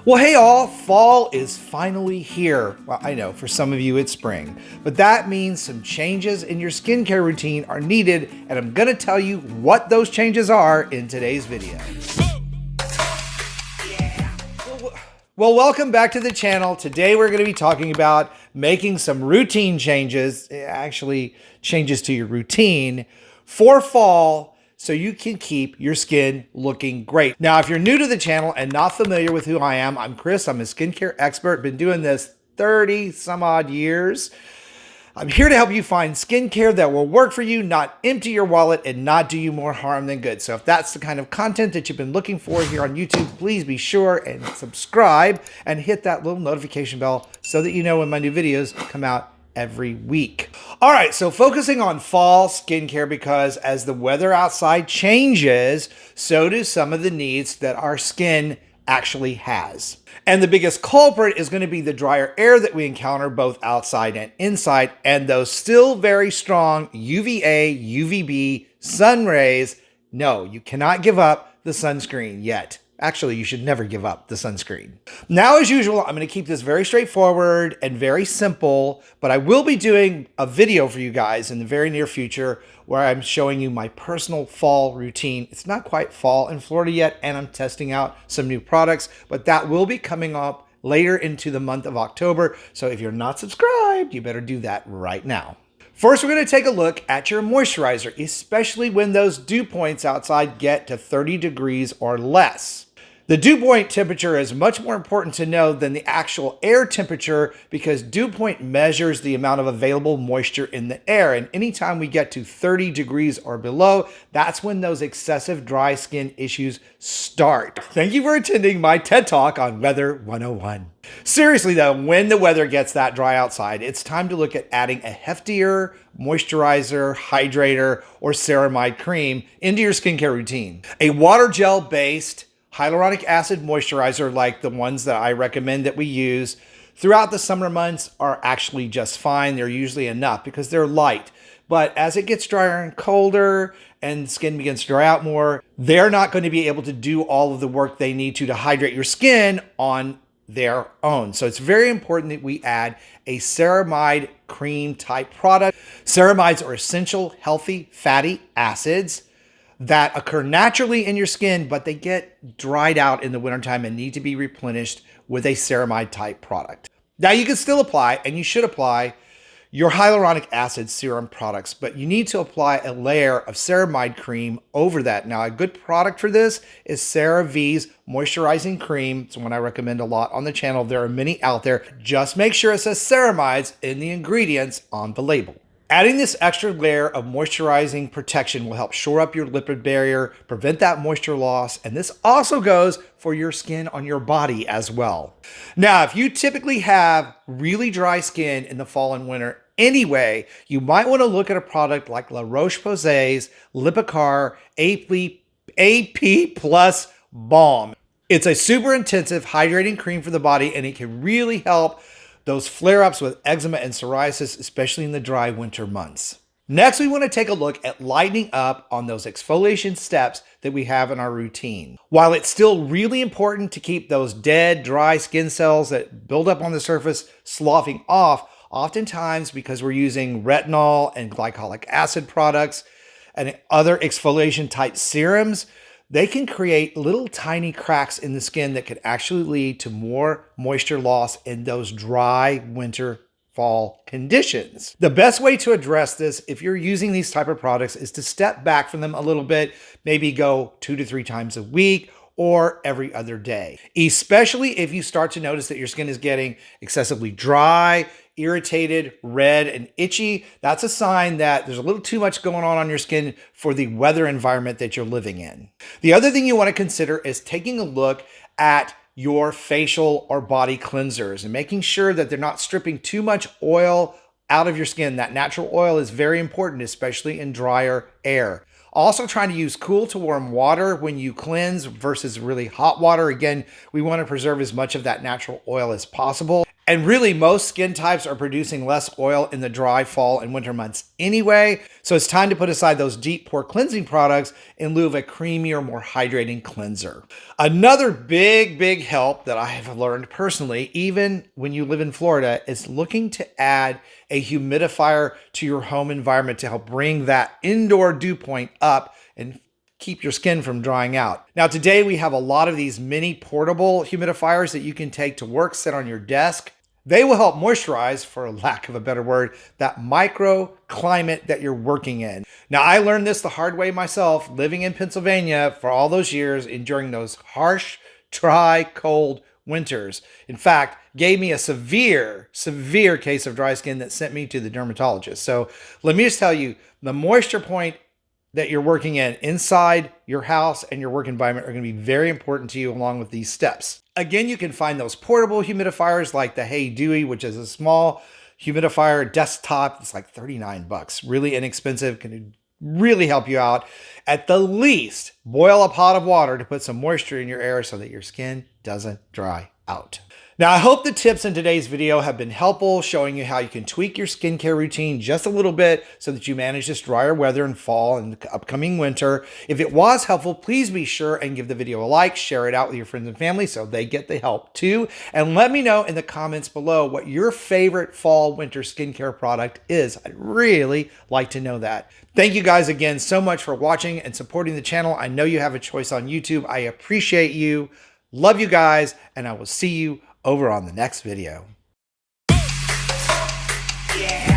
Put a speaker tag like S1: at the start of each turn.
S1: Well, hey all, fall is finally here. Well, I know for some of you it's spring, but that means some changes in your skincare routine are needed, and I'm gonna tell you what those changes are in today's video. Well, welcome back to the channel. Today we're gonna be talking about making some routine changes, actually changes to your routine for fall, so you can keep your skin looking great. Now, if you're new to the channel and not familiar with who I am, I'm Chris. I'm a skincare expert, been doing this 30 some odd years. I'm here to help you find skincare that will work for you, not empty your wallet and not do you more harm than good. So if that's the kind of content that you've been looking for here on YouTube, please be sure and subscribe and hit that little notification bell so that you know when my new videos come out every week. All right, so focusing on fall skincare, because as the weather outside changes, so do some of the needs that our skin actually has. And the biggest culprit is going to be the drier air that we encounter both outside and inside, and those still very strong UVA, UVB sun rays. No, you cannot give up the sunscreen yet. Actually, you should never give up the sunscreen. Now, as usual, I'm going to keep this very straightforward and very simple, but I will be doing a video for you guys in the very near future where I'm showing you my personal fall routine. It's not quite fall in Florida yet, and I'm testing out some new products, but that will be coming up later into the month of October. So if you're not subscribed, you better do that right now. First, we're going to take a look at your moisturizer, especially when those dew points outside get to 30 degrees or less. The dew point temperature is much more important to know than the actual air temperature, because dew point measures the amount of available moisture in the air. And anytime we get to 30 degrees or below, that's when those excessive dry skin issues start. Thank you for attending my TED Talk on Weather 101. Seriously though, when the weather gets that dry outside, it's time to look at adding a heftier moisturizer, hydrator, or ceramide cream into your skincare routine. A water gel based hyaluronic acid moisturizer, like the ones that I recommend that we use throughout the summer months, are actually just fine. They're usually enough because they're light. But as it gets drier and colder and skin begins to dry out more, they're not going to be able to do all of the work they need to hydrate your skin on their own. So it's very important that we add a ceramide cream type product. Ceramides are essential, healthy, fatty acids that occur naturally in your skin, but they get dried out in the wintertime and need to be replenished with a ceramide type product. Now, you can still apply, and you should apply, your hyaluronic acid serum products, but you need to apply a layer of ceramide cream over that. Now, a good product for this is CeraVe's moisturizing cream. It's one I recommend a lot on the channel. There are many out there. Just make sure it says ceramides in the ingredients on the label. Adding this extra layer of moisturizing protection will help shore up your lipid barrier, prevent that moisture loss, and this also goes for your skin on your body as well. Now, if you typically have really dry skin in the fall and winter anyway, you might want to look at a product like La Roche-Posay's Lipicar AP Plus Balm. It's a super intensive hydrating cream for the body, and it can really help those flare-ups with eczema and psoriasis, especially in the dry winter months. Next, we want to take a look at lightening up on those exfoliation steps that we have in our routine. While it's still really important to keep those dead, dry skin cells that build up on the surface sloughing off, oftentimes because we're using retinol and glycolic acid products and other exfoliation type serums, they can create little tiny cracks in the skin that could actually lead to more moisture loss in those dry winter fall conditions. The best way to address this, if you're using these type of products, is to step back from them a little bit, maybe go 2 to 3 times a week or every other day. Especially if you start to notice that your skin is getting excessively dry, irritated, red, and itchy, that's a sign that there's a little too much going on your skin for the weather environment that you're living in. The other thing you want to consider is taking a look at your facial or body cleansers and making sure that they're not stripping too much oil out of your skin. That natural oil is very important, especially in drier air. Also, trying to use cool to warm water when you cleanse versus really hot water. Again, we want to preserve as much of that natural oil as possible. And really, most skin types are producing less oil in the dry fall and winter months anyway. So it's time to put aside those deep pore cleansing products in lieu of a creamier, more hydrating cleanser. Another big help that I have learned personally, even when you live in Florida, is looking to add a humidifier to your home environment to help bring that indoor dew point up and keep your skin from drying out. Now, today we have a lot of these mini portable humidifiers that you can take to work, sit on your desk. They will help moisturize, for lack of a better word, that microclimate that you're working in. Now, I learned this the hard way myself, living in Pennsylvania for all those years, enduring those harsh, dry, cold winters. In fact, gave me a severe case of dry skin that sent me to the dermatologist. So let me just tell you, the moisture point that you're working in inside your house and your work environment are going to be very important to you along with these steps. Again, you can find those portable humidifiers like the Hey Dewey, which is a small humidifier desktop. It's like $39, really inexpensive, can really help you out. At the least, boil a pot of water to put some moisture in your air so that your skin doesn't dry out. Now, I hope the tips in today's video have been helpful, showing you how you can tweak your skincare routine just a little bit so that you manage this drier weather in fall and the upcoming winter. If it was helpful, please be sure and give the video a like, share it out with your friends and family so they get the help too. And let me know in the comments below what your favorite fall winter skincare product is. I'd really like to know that. Thank you guys again so much for watching and supporting the channel. I know you have a choice on YouTube. I appreciate you. Love you guys, and I will see you over on the next video. Yeah.